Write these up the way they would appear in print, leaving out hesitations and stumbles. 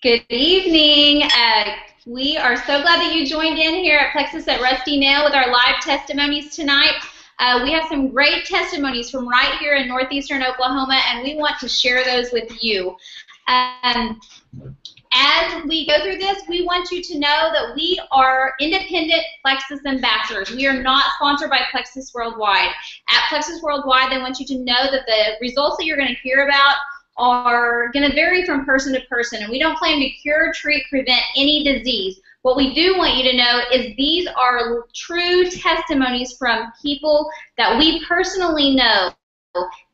Good evening. We are so glad that you joined in here at Plexus at Rusty Nail with our live testimonies tonight. We have some great testimonies from right here in northeastern Oklahoma, and we want to share those with you. As we go through this, we want you to know that we are independent Plexus ambassadors. We are not sponsored by Plexus Worldwide. At Plexus Worldwide, they want you to know that the results that you're going to hear about are going to vary from person to person, and we don't claim to cure, treat, prevent any disease. What we do want you to know is these are true testimonies from people that we personally know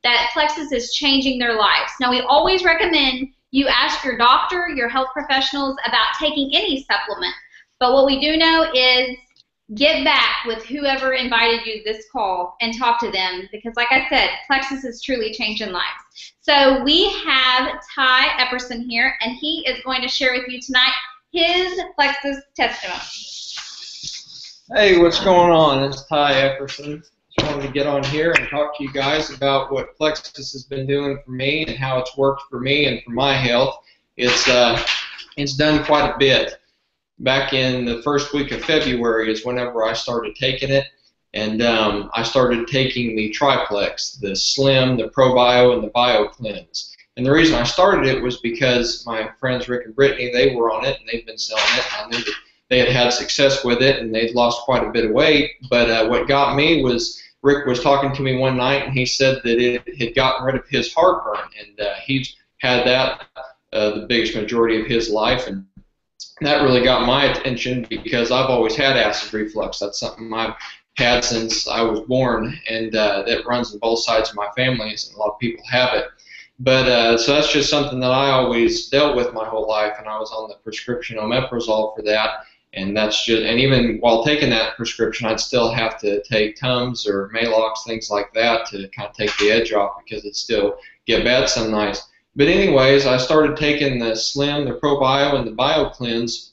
that Plexus is changing their lives. Now, we always recommend you ask your doctor, your health professionals about taking any supplement, but what we do know is get back with whoever invited you to this call and talk to them, because like I said, Plexus is truly changing lives. So we have Ty Epperson here, and he is going to share with you tonight his Plexus testimony. Hey, what's going on? It's Ty Epperson. Just wanted to get on here and talk to you guys about what Plexus has been doing for me and how it's worked for me and for my health. It's done quite a bit. Back in the first week of February is whenever I started taking it, and I started taking the triplex, the Slim, the ProBio, and the BioCleanse. And the reason I started it was because my friends Rick and Brittany, they were on it, and they've been selling it. I knew that they had had success with it, and they'd lost quite a bit of weight. But what got me was Rick was talking to me one night, and he said that it had gotten rid of his heartburn, and he's had that the biggest majority of his life. And that really got my attention because I've always had acid reflux. That's something I've had since I was born, and that runs in both sides of my family, and a lot of people have it. But so that's just something that I always dealt with my whole life, and I was on the prescription omeprazole for that. And that's just, and even while taking that prescription, I'd still have to take Tums or Maalox, things like that, to kind of take the edge off because it still get bad some nights. But anyways, I started taking the Slim, the ProBio, and the BioCleanse,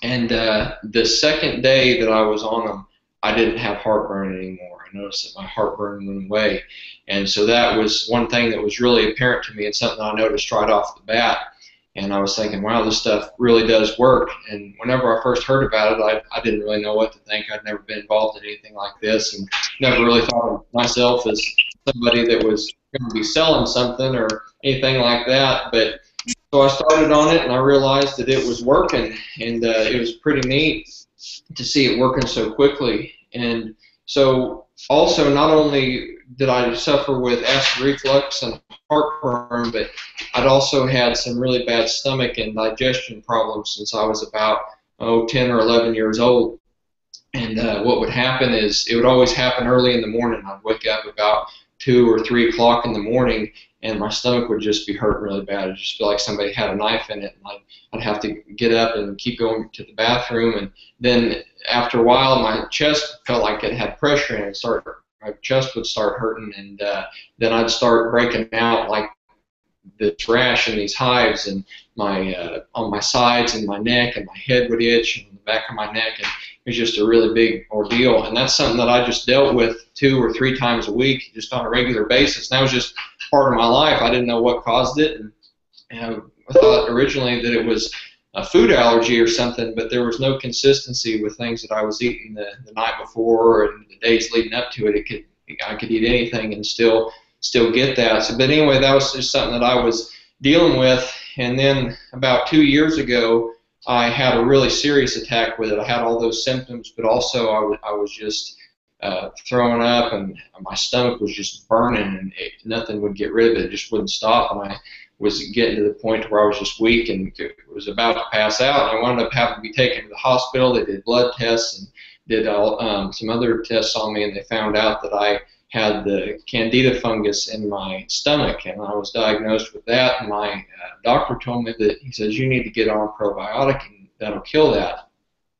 and the second day that I was on them, I didn't have heartburn anymore. I noticed that my heartburn went away, and so that was one thing that was really apparent to me and something I noticed right off the bat. And I was thinking, wow, this stuff really does work. And whenever I first heard about it, I didn't really know what to think. I'd never been involved in anything like this, and never really thought of myself as somebody that was going to be selling something or anything like that. But so I started on it, and I realized that it was working, and it was pretty neat to see it working so quickly. And so also, not only did I suffer with acid reflux and heartburn, but I'd also had some really bad stomach and digestion problems since I was about 10 or 11 years old. And what would happen is it would always happen early in the morning. I'd wake up about 2 or 3 o'clock in the morning, and my stomach would just be hurting really bad. It'd just feel like somebody had a knife in it, and I'd have to get up and keep going to the bathroom. And then after a while, my chest felt like it had pressure in it. My chest would start hurting, and then I'd start breaking out like this rash and these hives, and on my sides and my neck, and my head would itch, and the back of my neck, and it was just a really big ordeal. And that's something that I just dealt with 2 or 3 times a week, just on a regular basis. And that was just part of my life. I didn't know what caused it, and I thought originally that it was a food allergy or something, but there was no consistency with things that I was eating the night before and the days leading up to it. I could eat anything and still get that. So, but anyway, that was just something that I was dealing with. And then about 2 years ago, I had a really serious attack with it. I had all those symptoms, but also I was just throwing up, and my stomach was just burning, and nothing would get rid of it. It just wouldn't stop, and I was getting to the point where I was just weak and was about to pass out. And I wound up having to be taken to the hospital. They did blood tests and did some other tests on me, and they found out that I had the candida fungus in my stomach, and I was diagnosed with that. And my doctor told me that, he says, you need to get on a probiotic, and that'll kill that.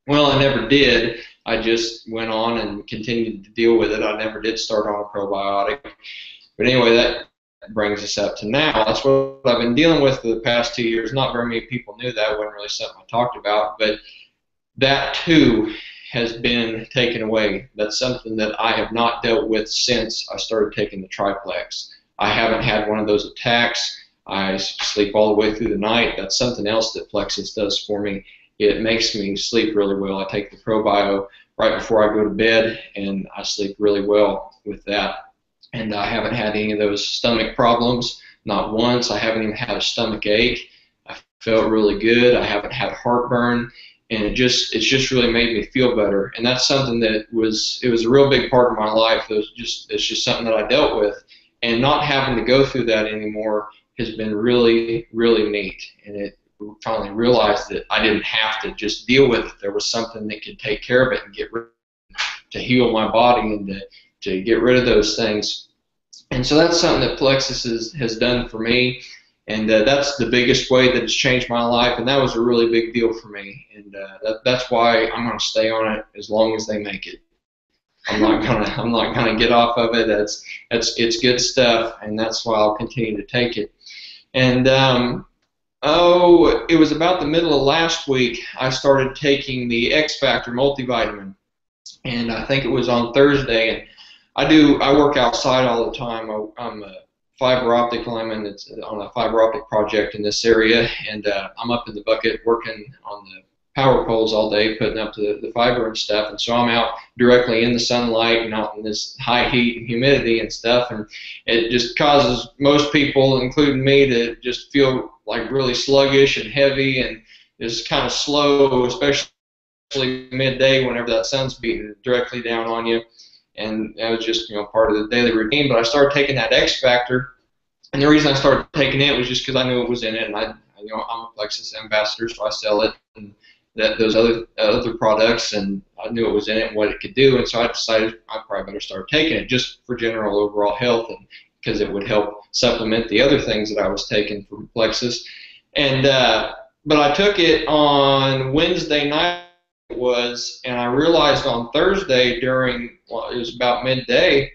Well, I never did. I just went on and continued to deal with it. I never did start on a probiotic. But anyway, that brings us up to now. That's what I've been dealing with for the past 2 years. Not very many people knew that. It wasn't really something I talked about, but that too has been taken away. That's something that I have not dealt with since I started taking the triplex. I haven't had one of those attacks. I sleep all the way through the night. That's something else that Plexus does for me. It makes me sleep really well. I take the ProBio right before I go to bed, and I sleep really well with that. And I haven't had any of those stomach problems, not once. I haven't even had a stomach ache. I felt really good. I haven't had heartburn, and it's just really made me feel better. And that's something that was a real big part of my life. It's just something that I dealt with, and not having to go through that anymore has been really, really neat. And it finally realized that I didn't have to just deal with it. There was something that could take care of it and get rid of it, to heal my body and to get rid of those things. And so that's something that Plexus has done for me. And that's the biggest way that it's changed my life. And that was a really big deal for me. And that's why I'm going to stay on it as long as they make it. I'm not gonna get off of it. It's good stuff, and that's why I'll continue to take it. And it was about the middle of last week I started taking the X Factor multivitamin, and I think it was on Thursday. And I work outside all the time. I'm a fiber optic lineman that's on a fiber optic project in this area, and I'm up in the bucket working on the power poles all day, putting up the fiber and stuff. And so I'm out directly in the sunlight and out in this high heat and humidity and stuff, and it just causes most people, including me, to just feel like really sluggish and heavy and just kind of slow, especially midday whenever that sun's beating directly down on you. And that was just part of the daily routine. But I started taking that X Factor, and the reason I started taking it was just because I knew it was in it, and I'm a Plexus ambassador, so I sell it and those other products, and I knew it was in it and what it could do, and so I decided I probably better start taking it just for general overall health, and because it would help supplement the other things that I was taking from Plexus. And but I took it on Wednesday night, and I realized on Thursday it was about midday,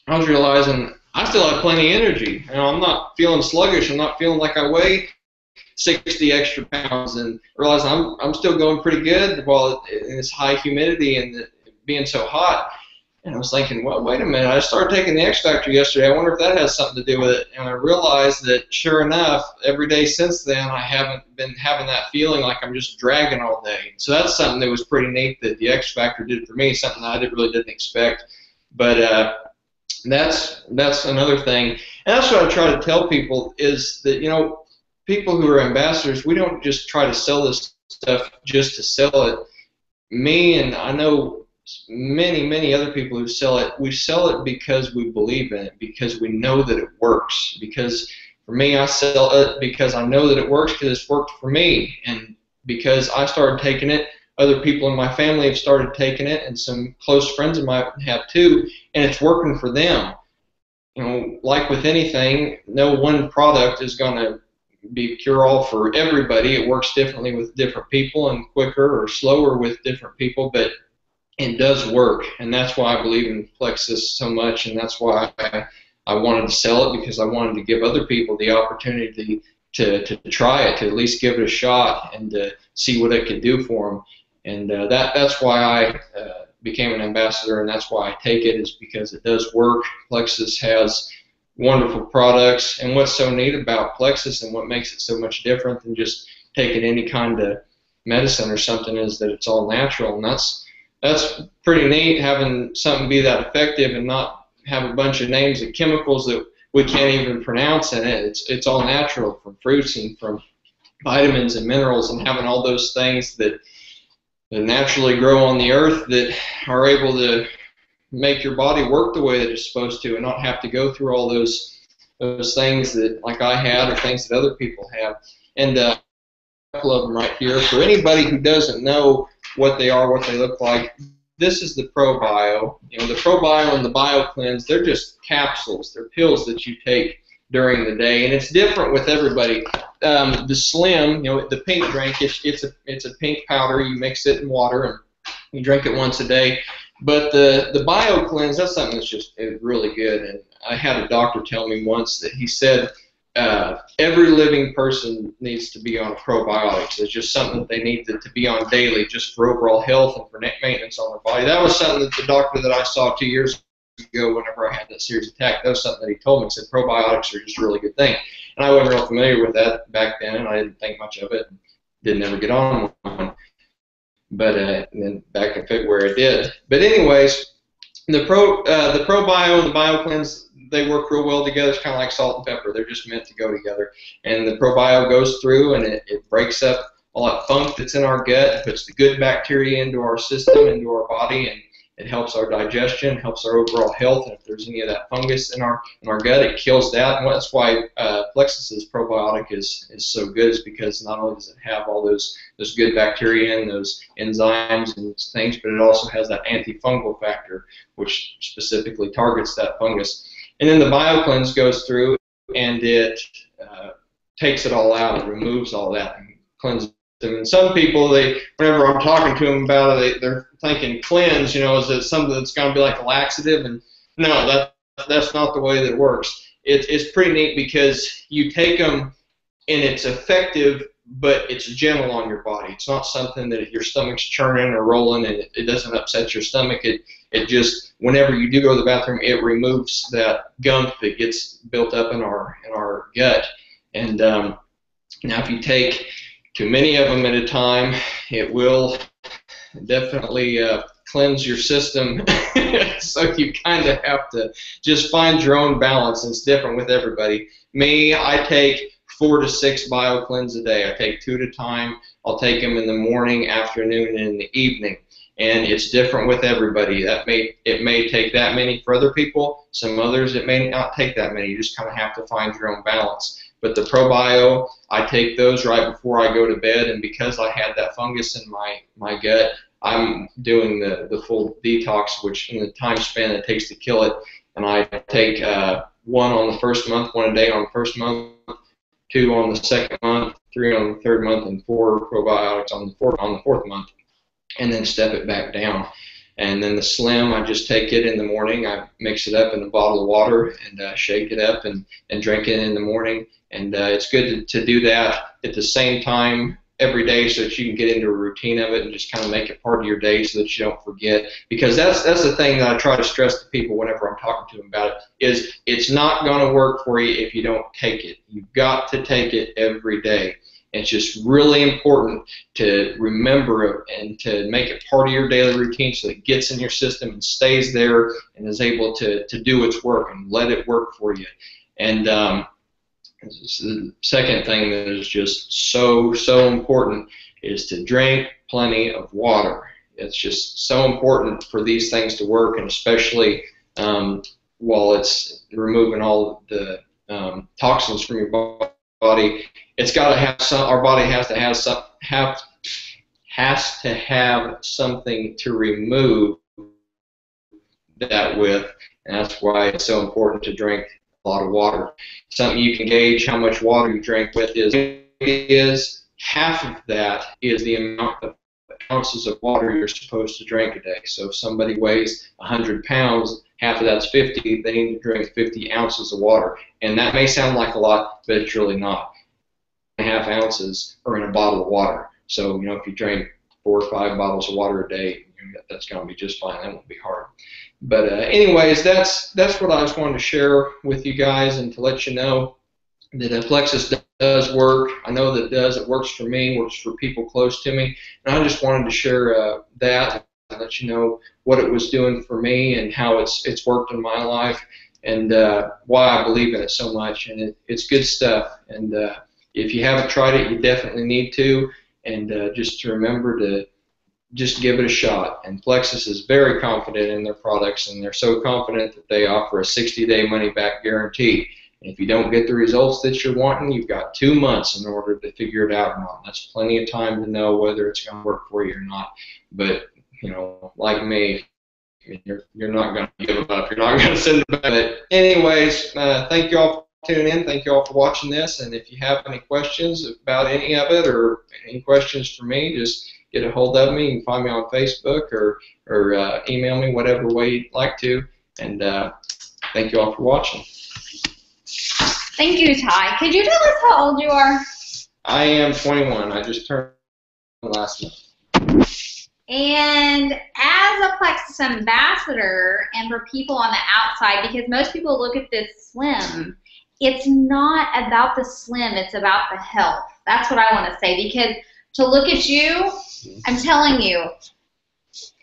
I was realizing I still have plenty of energy. I'm not feeling sluggish. I'm not feeling like I weigh 60 extra pounds, and realize I'm still going pretty good while in this high humidity and being so hot. And I was thinking, well, wait a minute, I started taking the X Factor yesterday. I wonder if that has something to do with it. And I realized that sure enough, every day since then, I haven't been having that feeling like I'm just dragging all day. So that's something that was pretty neat that the X Factor did for me, something that I really didn't expect. But that's another thing. And that's what I try to tell people is that, people who are ambassadors, we don't just try to sell this stuff just to sell it. Me and I know many other people who sell it, we sell it because we believe in it, because we know that it works. Because for me, I sell it because I know that it works, because it's worked for me. And because I started taking it, other people in my family have started taking it, and some close friends of mine have too, and it's working for them. Like with anything, no one product is going to be cure-all for everybody. It works differently with different people and quicker or slower with different people, but it does work, and that's why I believe in Plexus so much, and that's why I wanted to sell it, because I wanted to give other people the opportunity to try it, to at least give it a shot and to see what it could do for them. And that's why I became an ambassador, and that's why I take it, is because it does work. Plexus has wonderful products, and what's so neat about Plexus and what makes it so much different than just taking any kind of medicine or something is that it's all natural, and that's pretty neat, having something be that effective and not have a bunch of names of chemicals that we can't even pronounce in it. It's all natural, from fruits and from vitamins and minerals, and having all those things that naturally grow on the earth that are able to make your body work the way that it's supposed to, and not have to go through all those things that like I had, or things that other people have. And a couple of them right here. For anybody who doesn't know what they are, what they look like, this is the ProBio. The ProBio and the BioCleanse, they're just capsules. They're pills that you take during the day, and it's different with everybody. The Slim, the pink drink, it's a pink powder. You mix it in water and you drink it once a day. But the BioCleanse, that's something that's just really good. And I had a doctor tell me once that he said every living person needs to be on probiotics. It's just something that they need to be on daily, just for overall health and for maintenance on their body. That was something that the doctor that I saw 2 years ago, whenever I had that serious attack, that was something that he told me. He said probiotics are just a really good thing. And I wasn't real familiar with that back then, and I didn't think much of it. Didn't ever get on one. But and then back in February I did. But anyways, the ProBio and the BioCleanse, they work real well together. It's kind of like salt and pepper. They're just meant to go together. And the ProBio goes through and it breaks up all that funk that's in our gut. It puts the good bacteria into our system, into our body, and it helps our digestion, helps our overall health. And if there's any of that fungus in our gut, it kills that. And that's why Plexus's probiotic is so good, is because not only does it have all those good bacteria and those enzymes and things, but it also has that antifungal factor, which specifically targets that fungus. And then the BioCleanse goes through and it takes it all out. It removes all that and cleanses. And some people, whenever I'm talking to them about it, they're thinking cleanse, is it something that's going to be like a laxative? And no, that's not the way that it works. It's pretty neat because you take them and it's effective, but it's gentle on your body. It's not something that your stomach's churning or rolling and it doesn't upset your stomach. It just, whenever you do go to the bathroom, it removes that gunk that gets built up in our gut. And now if you take too many of them at a time, it will definitely cleanse your system. So you kind of have to just find your own balance. It's different with everybody. Me, I take 4 to 6 BioCleanse a day. I take 2 at a time. I'll take them in the morning, afternoon, and in the evening. And it's different with everybody. It may take that many for other people. Some others, it may not take that many. You just kind of have to find your own balance. But the ProBio, I take those right before I go to bed, and because I had that fungus in my gut, I'm doing the full detox, which in the time span it takes to kill it. And I take 1 on the first month, 1 a day on the first month, 2 on the second month, 3 on the third month, and 4 probiotics on the fourth month, and then step it back down. And then the Slim, I just take it in the morning. I mix it up in a bottle of water and shake it up and drink it in the morning. And it's good to do that at the same time every day so that you can get into a routine of it and just kind of make it part of your day so that you don't forget. Because that's the thing that I try to stress to people whenever I'm talking to them about it, is it's not going to work for you if you don't take it. You've got to take it every day. It's just really important to remember it and to make it part of your daily routine so it gets in your system and stays there and is able to do its work and let it work for you. And the second thing that is just so important is to drink plenty of water. It's just so important for these things to work, and especially while it's removing all the toxins from your body. It's got to have some. Our body has to have something to remove that with, and that's why it's so important to drink a lot of water. Something you can gauge how much water you drink with is half of that is the amount of ounces of water you're supposed to drink a day. So if somebody weighs 100 pounds, half of that's 50, they need to drink 50 ounces of water. And that may sound like a lot, but it's really not. 1.5 ounces are in a bottle of water. So, if you drink 4 or 5 bottles of water a day, that's going to be just fine. That won't be hard. But anyways, that's what I just wanted to share with you guys, and to let you know that Plexus does work. I know that it does. It works for me, works for people close to me. And I just wanted to share that and let you know what it was doing for me and how it's worked in my life, and why I believe in it so much. And it's good stuff. And if you haven't tried it, you definitely need to. And just to remember to just give it a shot. And Plexus is very confident in their products, and they're so confident that they offer a 60-day money-back guarantee. And if you don't get the results that you're wanting, you've got 2 months in order to figure it out or not. That's plenty of time to know whether it's going to work for you or not. But, like me, you're not going to give up. You're not going to send it back. But anyways, thank you all for tuning in. Thank you all for watching this. And if you have any questions about any of it or any questions for me, just get a hold of me. You can find me on Facebook or email me, whatever way you'd like to. And thank you all for watching. Thank you, Ty. Could you tell us how old you are? I am 21. I just turned last month. And as a Plexus ambassador, and for people on the outside, because most people look at this Slim it's not about the slim, it's about the health. That's what I want to say, because to look at you, I'm telling you,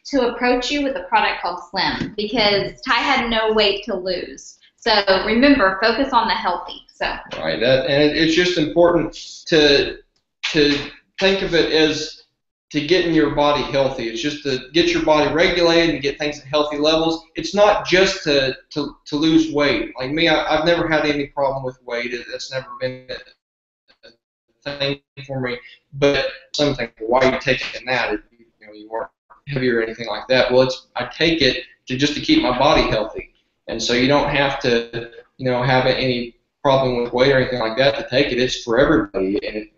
to approach you with a product called Slim, because Ty had no weight to lose. So remember, focus on the healthy. So right, and it's just important to think of it as to getting your body healthy. It's just to get your body regulated and get things at healthy levels. It's not just to lose weight. Like me, I've never had any problem with weight. That's never been a thing for me. But something, why are you taking that? You weren't heavy or anything like that. Well, I take it just to keep my body healthy, and so you don't have to have any problem with weight or anything like that to take it. It's for everybody, and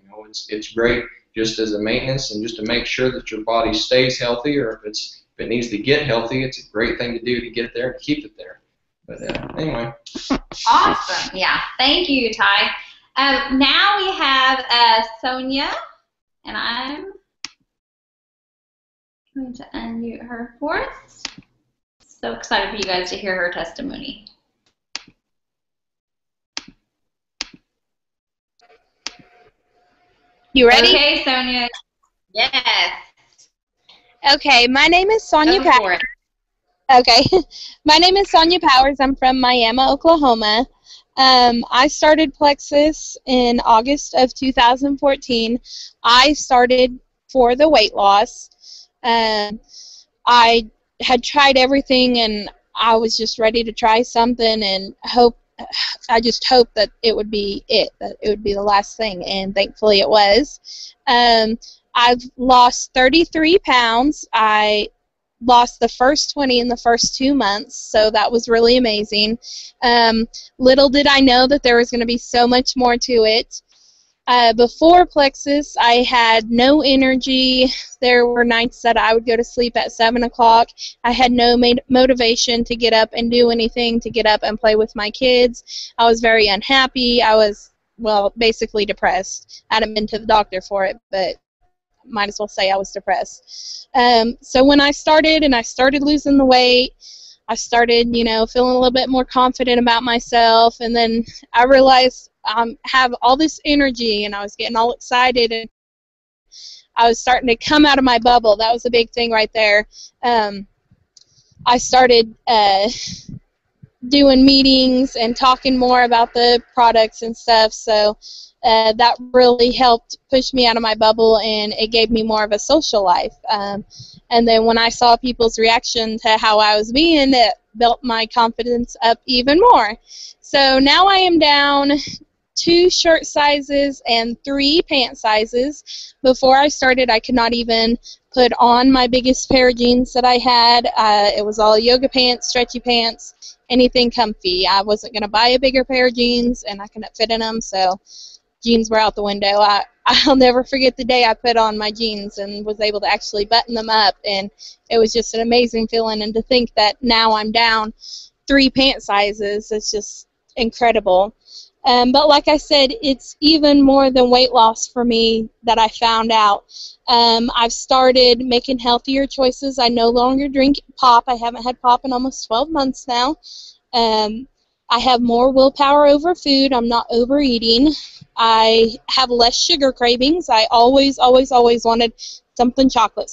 it's great just as a maintenance and just to make sure that your body stays healthy, or if it needs to get healthy, it's a great thing to do to get it there and keep it there. But anyway. Awesome. Yeah. Thank you, Ty. Now we have Sonja, and I'm going to unmute her for us. So excited for you guys to hear her testimony. You ready? Okay, Sonja. Yes. Okay, my name is Sonja Powers. Okay, my name is Sonja Powers. I'm from Miami, Oklahoma. I started Plexus in August of 2014. I started for the weight loss. I had tried everything, and I was just ready to try something, and I just hoped that it would be it, that it would be the last thing, and thankfully it was. I've lost 33 pounds. I lost the first 20 in the first 2 months, so that was really amazing. Little did I know that there was going to be so much more to it. Before Plexus, I had no energy. There were nights that I would go to sleep at 7 o'clock. I had no motivation to get up and do anything, to get up and play with my kids. I was very unhappy. I was, well, basically depressed. I hadn't been to the doctor for it, but might as well say I was depressed. So when I started losing the weight, I started, feeling a little bit more confident about myself, and then I realized I have all this energy, and I was getting all excited, and I was starting to come out of my bubble. That was a big thing right there. I started doing meetings and talking more about the products and stuff, so that really helped push me out of my bubble, and it gave me more of a social life. And then when I saw people's reaction to how I was being, it built my confidence up even more. So now I am down 2 shirt sizes and 3 pant sizes. Before I started, I could not even put on my biggest pair of jeans that I had. It was all yoga pants, stretchy pants, anything comfy. I wasn't going to buy a bigger pair of jeans, and I couldn't fit in them, so jeans were out the window. I'll never forget the day I put on my jeans and was able to actually button them up, and it was just an amazing feeling. And to think that now I'm down 3 pant sizes, it's just incredible. But like I said, it's even more than weight loss for me that I found out. I've started making healthier choices. I no longer drink pop. I haven't had pop in almost 12 months now. I have more willpower over food. I'm not overeating. I have less sugar cravings. I always wanted something chocolate.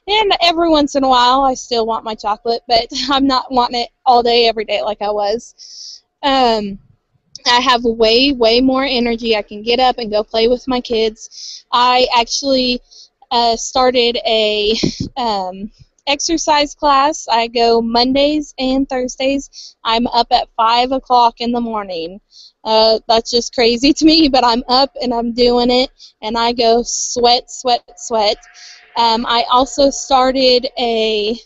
And every once in a while, I still want my chocolate, but I'm not wanting it all day, every day like I was. I have way more energy. I can get up and go play with my kids. I actually started a exercise class. I go Mondays and Thursdays. I'm up at 5 o'clock in the morning. That's just crazy to me, but I'm up and I'm doing it, and I go sweat. I also started a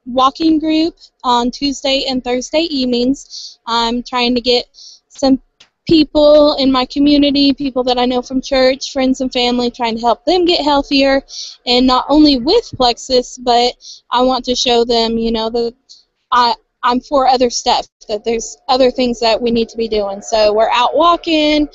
walking group on Tuesday and Thursday evenings. I'm trying to get some people in my community, people that I know from church, friends and family, trying to help them get healthier, and not only with Plexus, but I want to show them, that I'm for other stuff, that there's other things that we need to be doing. So we're out walking,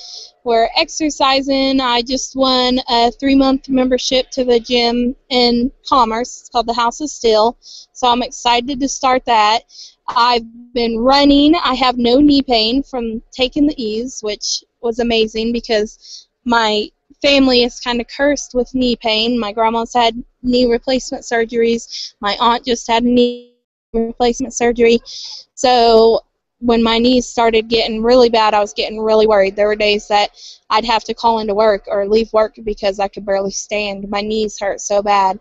we're exercising. I just won a 3-month membership to the gym in Commerce. It's called the House of Steel. So I'm excited to start that. I've been running. I have no knee pain from taking the E's, which was amazing because my family is kind of cursed with knee pain. My grandma's had knee replacement surgeries. My aunt just had knee replacement surgery. So when my knees started getting really bad, I was getting really worried. There were days that I'd have to call into work or leave work because I could barely stand. My knees hurt so bad.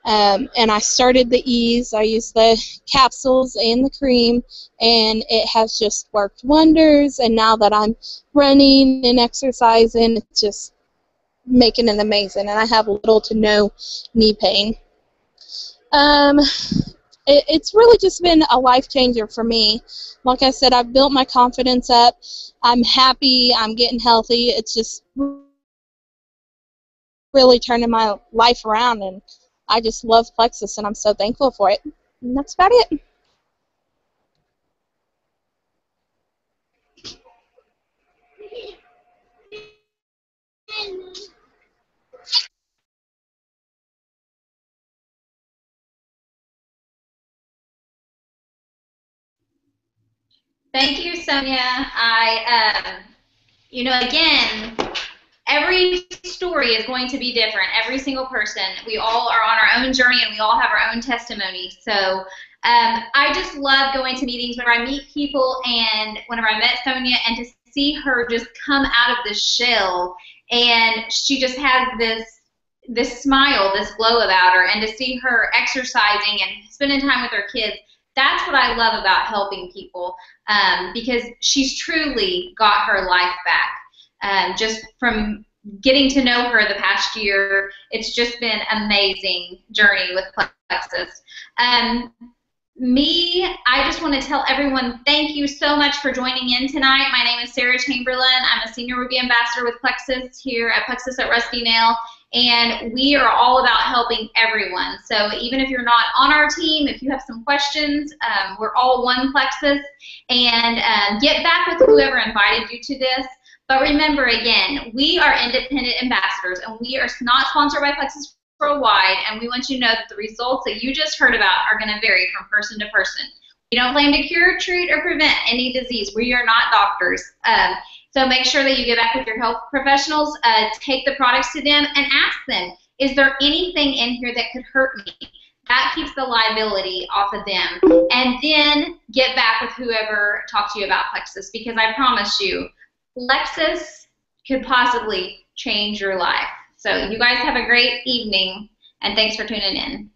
And I started the E's. I used the capsules and the cream, and it has just worked wonders. And now that I'm running and exercising, it's just making it amazing. And I have little to no knee pain. It's really just been a life changer for me. Like I said, I've built my confidence up. I'm happy. I'm getting healthy. It's just really turning my life around, and I just love Plexus, and I'm so thankful for it. And that's about it. Thank you, Sonja. Again, every story is going to be different. Every single person. We all are on our own journey, and we all have our own testimony. So I just love going to meetings whenever I meet people, and whenever I met Sonja, and to see her just come out of the shell, and she just has this smile, this glow about her, and to see her exercising and spending time with her kids. That's what I love about helping people, because she's truly got her life back. Just from getting to know her the past year, it's just been an amazing journey with Plexus. I just want to tell everyone thank you so much for joining in tonight. My name is Sarah Chamberlain. I'm a Senior Ruby Ambassador with Plexus here at Plexus at Rusty Nail, and we are all about helping everyone. So even if you're not on our team, if you have some questions, we're all one Plexus, and get back with whoever invited you to this. But remember, again, we are independent ambassadors, and we are not sponsored by Plexus Worldwide, and we want you to know that the results that you just heard about are going to vary from person to person. We don't claim to cure, treat, or prevent any disease. We are not doctors. So make sure that you get back with your health professionals, take the products to them, and ask them, is there anything in here that could hurt me? That keeps the liability off of them. And then get back with whoever talked to you about Plexus, because I promise you, Plexus could possibly change your life. So you guys have a great evening, and thanks for tuning in.